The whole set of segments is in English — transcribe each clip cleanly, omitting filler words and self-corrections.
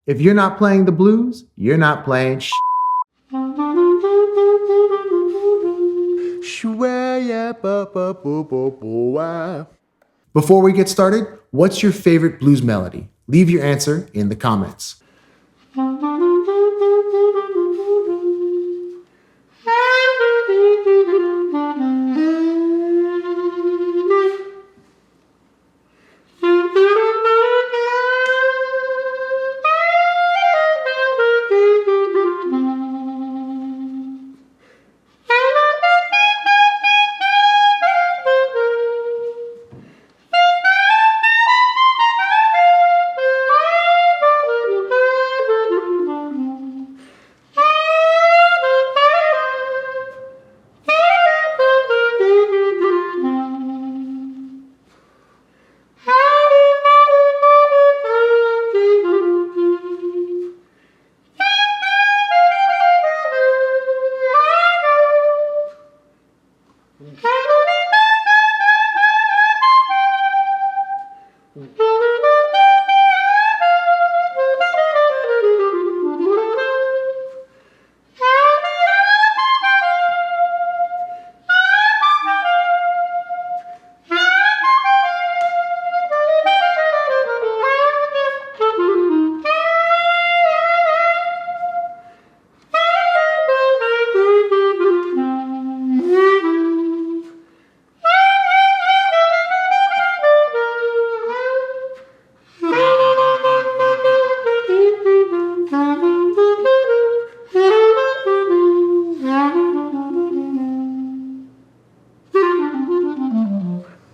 If you're not playing the blues, you're not playing sh. Before we get started, what's your favorite blues melody? Leave your answer in the comments.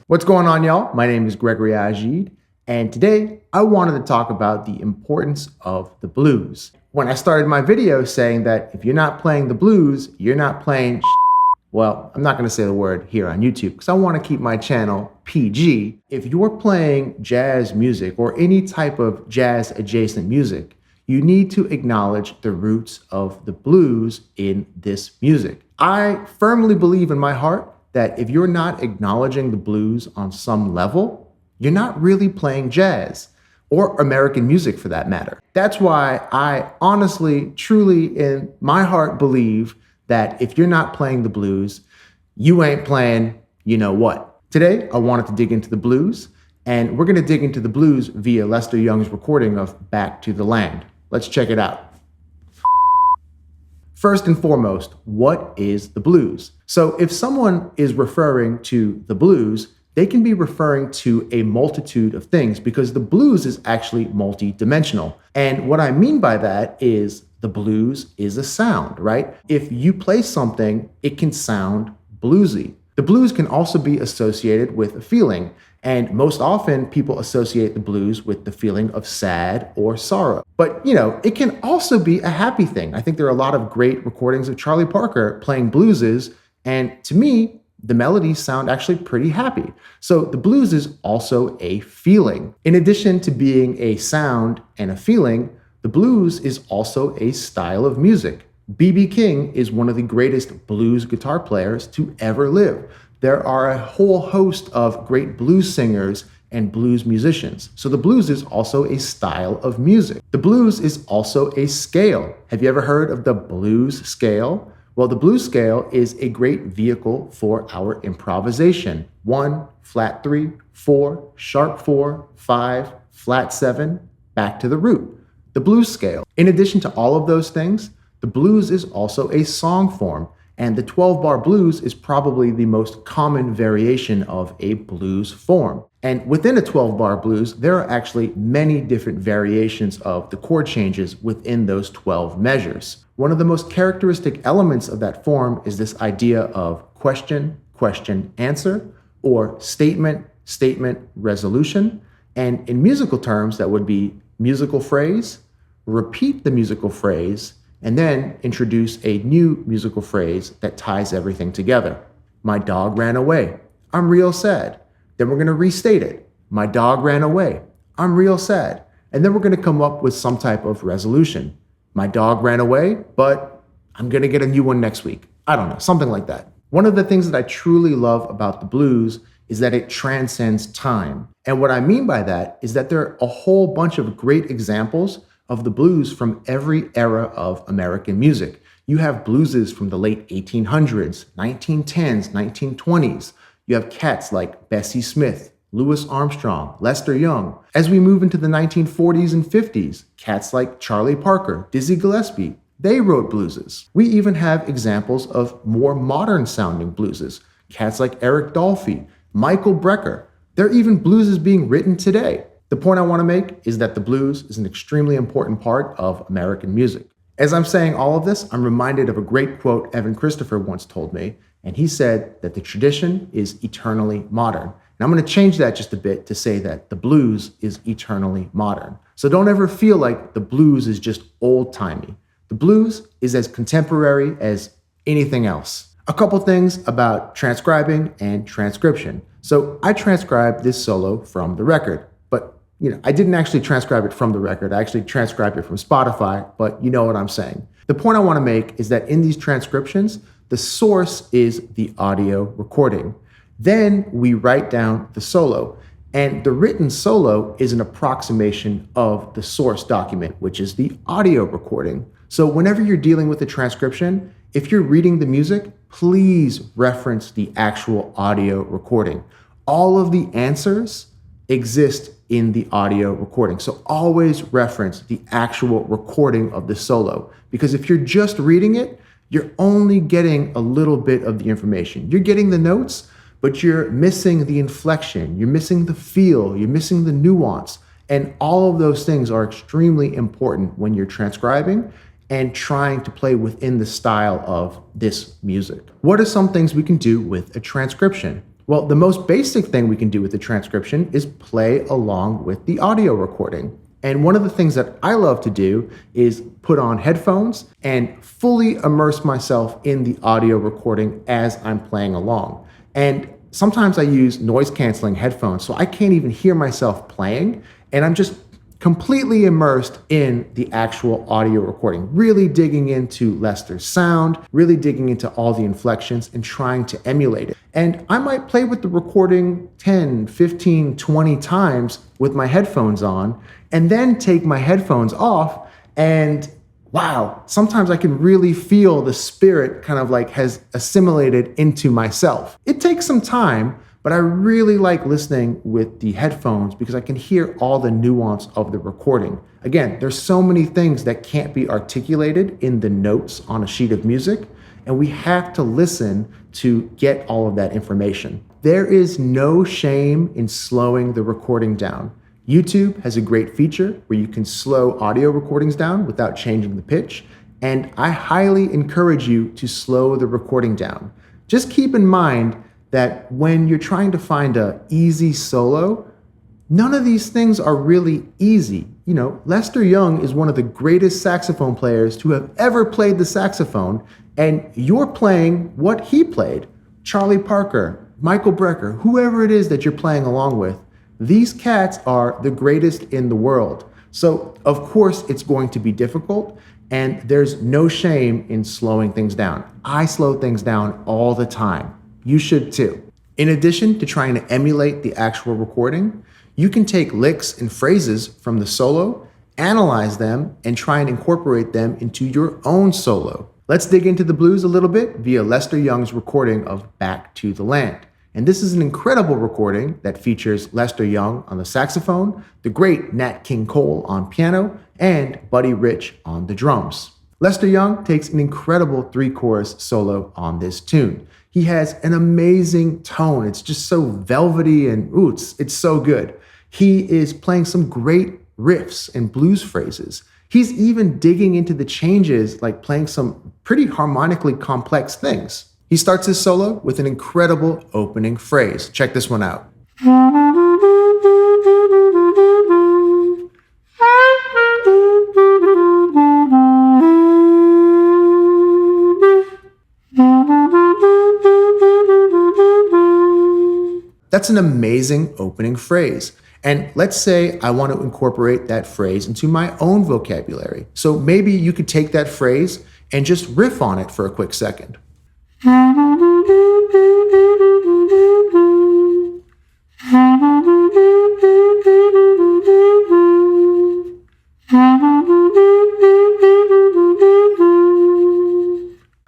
What's going on, y'all? My name is Gregory Agid, and today I wanted to talk about the importance of the blues. When I started my video saying that if you're not playing the blues, you're not playing well, I'm not going to say the word here on YouTube because I want to keep my channel PG. If you're playing jazz music or any type of jazz adjacent music, you need to acknowledge the roots of the blues in this music. I firmly believe in my heart that if you're not acknowledging the blues on some level, you're not really playing jazz or American music for that matter. That's why I honestly, truly in my heart believe that if you're not playing the blues, you ain't playing you know what. Today, I wanted to dig into the blues, and we're gonna dig into the blues via Lester Young's recording of Back to the Land. Let's check it out. First and foremost, what is the blues? So if someone is referring to the blues, they can be referring to a multitude of things because the blues is actually multi-dimensional. And what I mean by that is the blues is a sound, right? If you play something, it can sound bluesy. The blues can also be associated with a feeling, and most often people associate the blues with the feeling of sad or sorrow. But it can also be a happy thing. I think there are a lot of great recordings of Charlie Parker playing blueses, and to me, the melodies sound actually pretty happy. So the blues is also a feeling. In addition to being a sound and a feeling, the blues is also a style of music. B.B. King is one of the greatest blues guitar players to ever live. There are a whole host of great blues singers and blues musicians. So the blues is also a style of music. The blues is also a scale. Have you ever heard of the blues scale? Well, the blues scale is a great vehicle for our improvisation. 1, flat 3, 4, sharp 4, 5, flat 7, back to the root. The blues scale. In addition to all of those things, the blues is also a song form, and the 12-bar blues is probably the most common variation of a blues form. And within a 12-bar blues, there are actually many different variations of the chord changes within those 12 measures. One of the most characteristic elements of that form is this idea of question, question, answer, or statement, statement, resolution. And in musical terms, that would be musical phrase, repeat the musical phrase, and then introduce a new musical phrase that ties everything together. My dog ran away. I'm real sad. Then we're going to restate it. My dog ran away. I'm real sad. And then we're going to come up with some type of resolution. My dog ran away, but I'm going to get a new one next week. I don't know, something like that. One of the things that I truly love about the blues is that it transcends time. And what I mean by that is that there are a whole bunch of great examples of the blues from every era of American music. You have blueses from the late 1800s, 1910s, 1920s. You have cats like Bessie Smith, Louis Armstrong, Lester Young. As we move into the 1940s and 50s, cats like Charlie Parker, Dizzy Gillespie, they wrote blueses. We even have examples of more modern sounding blueses. Cats like Eric Dolphy, Michael Brecker. There are even blueses being written today. The point I want to make is that the blues is an extremely important part of American music. As I'm saying all of this, I'm reminded of a great quote Evan Christopher once told me, and he said that the tradition is eternally modern. And I'm going to change that just a bit to say that the blues is eternally modern. So don't ever feel like the blues is just old-timey. The blues is as contemporary as anything else. A couple things about transcribing and transcription. So I transcribed this solo from the record, but I didn't actually transcribe it from the record. I actually transcribed it from Spotify, but you know what I'm saying. The point I want to make is that in these transcriptions, the source is the audio recording. Then we write down the solo, and the written solo is an approximation of the source document, which is the audio recording. So whenever you're dealing with a transcription, if you're reading the music, please reference the actual audio recording. All of the answers exist in the audio recording. So always reference the actual recording of the solo, because if you're just reading it, you're only getting a little bit of the information. You're getting the notes, but you're missing the inflection, you're missing the feel, you're missing the nuance. And all of those things are extremely important when you're transcribing and trying to play within the style of this music. What are some things we can do with a transcription? Well, the most basic thing we can do with the transcription is play along with the audio recording. And one of the things that I love to do is put on headphones and fully immerse myself in the audio recording as I'm playing along. And sometimes I use noise canceling headphones, so I can't even hear myself playing, and I'm just completely immersed in the actual audio recording, really digging into Lester's sound, really digging into all the inflections and trying to emulate it. And I might play with the recording 10, 15, 20 times with my headphones on, and then take my headphones off, and wow, sometimes I can really feel the spirit kind of like has assimilated into myself. It takes some time, but I really like listening with the headphones because I can hear all the nuance of the recording. Again, there's so many things that can't be articulated in the notes on a sheet of music, and we have to listen to get all of that information. There is no shame in slowing the recording down. YouTube has a great feature where you can slow audio recordings down without changing the pitch, and I highly encourage you to slow the recording down. Just keep in mind that when you're trying to find an easy solo, none of these things are really easy. Lester Young is one of the greatest saxophone players to have ever played the saxophone, and you're playing what he played. Charlie Parker, Michael Brecker, whoever it is that you're playing along with, these cats are the greatest in the world. So, of course, it's going to be difficult, and there's no shame in slowing things down. I slow things down all the time. You should too. In addition to trying to emulate the actual recording, you can take licks and phrases from the solo, analyze them, and try and incorporate them into your own solo. Let's dig into the blues a little bit via Lester Young's recording of Back to the Land. And this is an incredible recording that features Lester Young on the saxophone, the great Nat King Cole on piano, and Buddy Rich on the drums. Lester Young takes an incredible three-chorus solo on this tune. He has an amazing tone. It's just so velvety and it's so good. He is playing some great riffs and blues phrases. He's even digging into the changes, like playing some pretty harmonically complex things. He starts his solo with an incredible opening phrase. Check this one out. That's an amazing opening phrase. And let's say I want to incorporate that phrase into my own vocabulary. So maybe you could take that phrase and just riff on it for a quick second.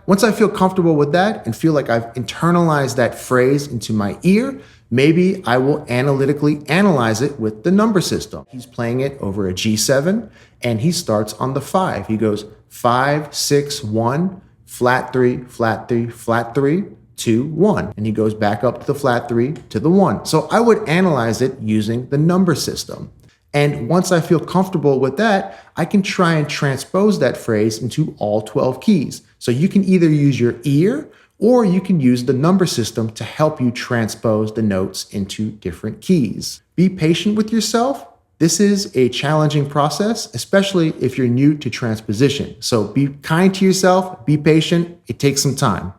Once I feel comfortable with that and feel like I've internalized that phrase into my ear, maybe I will analytically analyze it with the number system. He's playing it over a G7 and he starts on the 5. He goes 5, 6, 1, flat 3, flat 3, flat 3, 2, 1. And he goes back up to the flat 3 to the 1. So I would analyze it using the number system. And once I feel comfortable with that, I can try and transpose that phrase into all 12 keys. So you can either use your ear or you can use the number system to help you transpose the notes into different keys. Be patient with yourself. This is a challenging process, especially if you're new to transposition. So be kind to yourself, be patient. It takes some time.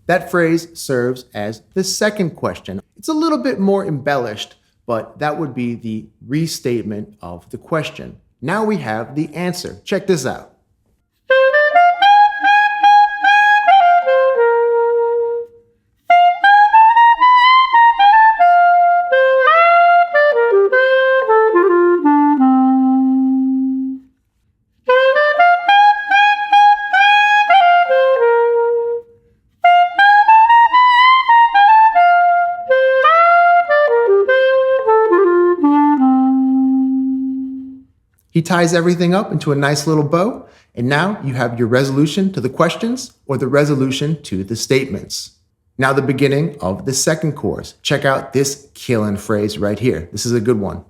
That phrase serves as the second question. It's a little bit more embellished, but that would be the restatement of the question. Now we have the answer. Check this out. He ties everything up into a nice little bow, and now you have your resolution to the questions or the resolution to the statements. Now the beginning of the second chorus. Check out this killing phrase right here. This is a good one.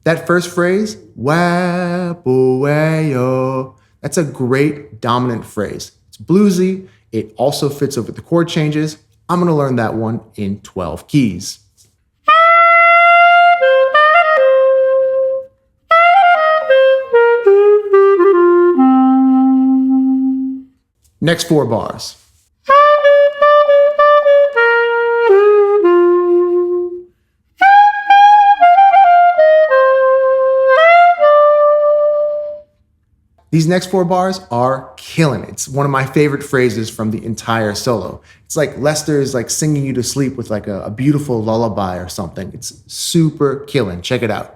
That first phrase, wapo-wayo, that's a great dominant phrase. It's bluesy. It also fits over the chord changes. I'm going to learn that one in 12 keys. Next 4 bars. These next 4 bars are killing it. It's one of my favorite phrases from the entire solo. It's like Lester is like singing you to sleep with like a beautiful lullaby or something. It's super killing. Check it out.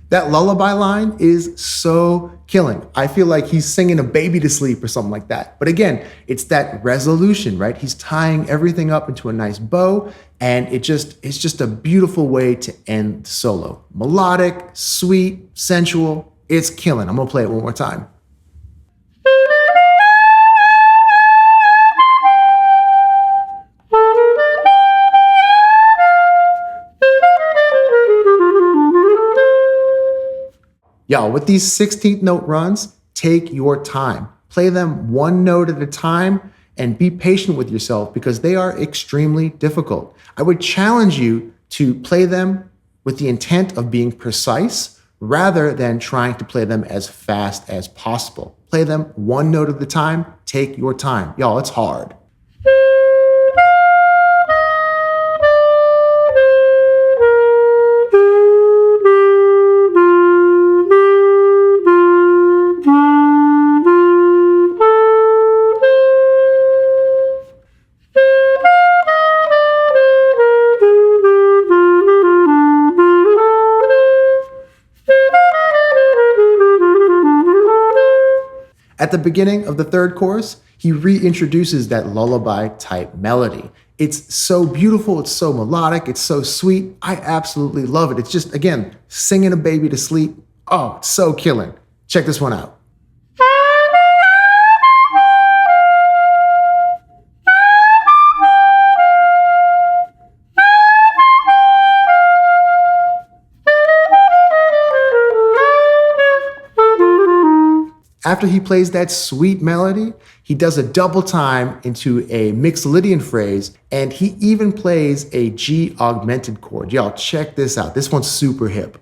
That lullaby line is so killing. I feel like he's singing a baby to sleep or something like that. But again, it's that resolution, right? He's tying everything up into a nice bow, and it's just a beautiful way to end the solo. Melodic, sweet, sensual. It's killing. I'm gonna play it one more time. Y'all, with these 16th note runs, take your time. Play them one note at a time and be patient with yourself because they are extremely difficult. I would challenge you to play them with the intent of being precise rather than trying to play them as fast as possible. Play them one note at a time. Take your time. Y'all, it's hard. At the beginning of the third chorus, he reintroduces that lullaby type melody. It's so beautiful. It's so melodic. It's so sweet. I absolutely love it. It's just, again, singing a baby to sleep. Oh, it's so killing. Check this one out. After he plays that sweet melody, he does a double time into a Mixolydian phrase, and he even plays a G augmented chord. Y'all, check this out. This one's super hip.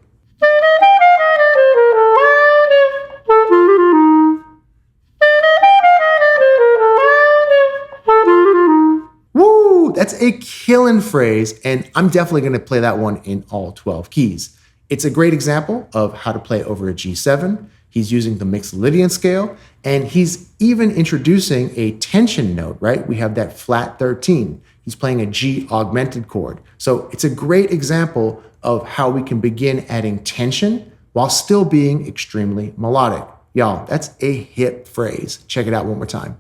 Woo! That's a killing phrase, and I'm definitely going to play that one in all 12 keys. It's a great example of how to play over a G7. He's using the Mixolydian scale, and he's even introducing a tension note, right? We have that flat 13. He's playing a G augmented chord. So it's a great example of how we can begin adding tension while still being extremely melodic. Y'all, that's a hip phrase. Check it out one more time.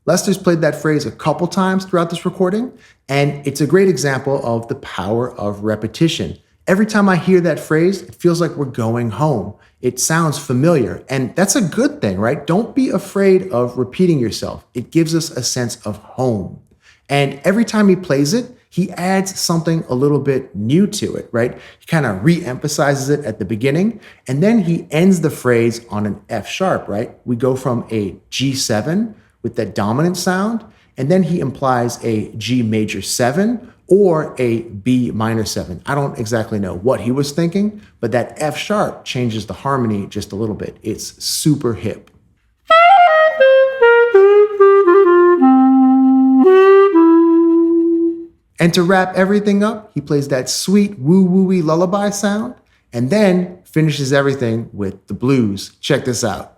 Lester's played that phrase a couple times throughout this recording, and it's a great example of the power of repetition. Every time I hear that phrase, it feels like we're going home. It sounds familiar, and that's a good thing, right? Don't be afraid of repeating yourself. It gives us a sense of home. And every time he plays it, he adds something a little bit new to it, right? He kind of re-emphasizes it at the beginning, and then he ends the phrase on an F sharp, right? We go from a G7 with that dominant sound, and then he implies a G major 7 or a B minor 7. I don't exactly know what he was thinking, but that F sharp changes the harmony just a little bit. It's super hip. And to wrap everything up, he plays that sweet woo-woo-y lullaby sound, and then finishes everything with the blues. Check this out.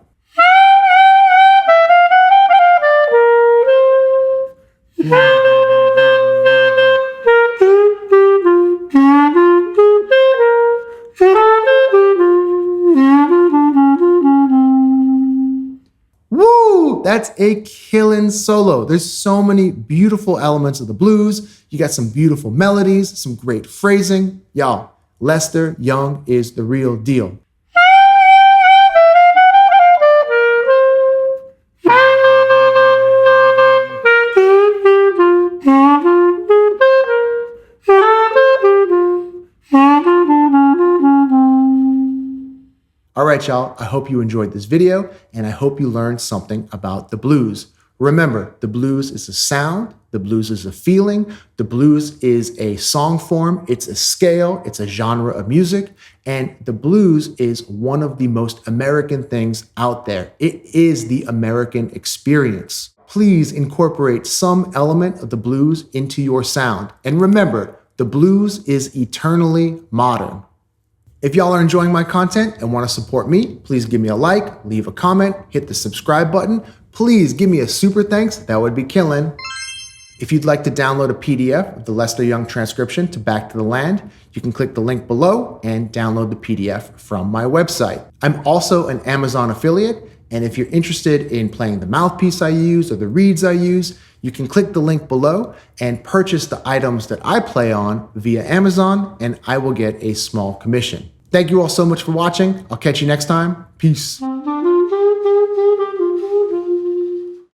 Woo! That's a killin' solo. There's so many beautiful elements of the blues. You got some beautiful melodies, some great phrasing. Y'all, Lester Young is the real deal. All right, y'all, I hope you enjoyed this video, and I hope you learned something about the blues. Remember, the blues is a sound, the blues is a feeling, the blues is a song form, it's a scale, it's a genre of music, and the blues is one of the most American things out there. It is the American experience. Please incorporate some element of the blues into your sound. And remember, the blues is eternally modern. If y'all are enjoying my content and want to support me, please give me a like, leave a comment, hit the subscribe button. Please give me a super thanks. That would be killing. If you'd like to download a PDF of the Lester Young transcription to Back to the Land, you can click the link below and download the PDF from my website. I'm also an Amazon affiliate, and if you're interested in playing the mouthpiece I use or the reeds I use, you can click the link below and purchase the items that I play on via Amazon, and I will get a small commission. Thank you all so much for watching. I'll catch you next time. Peace.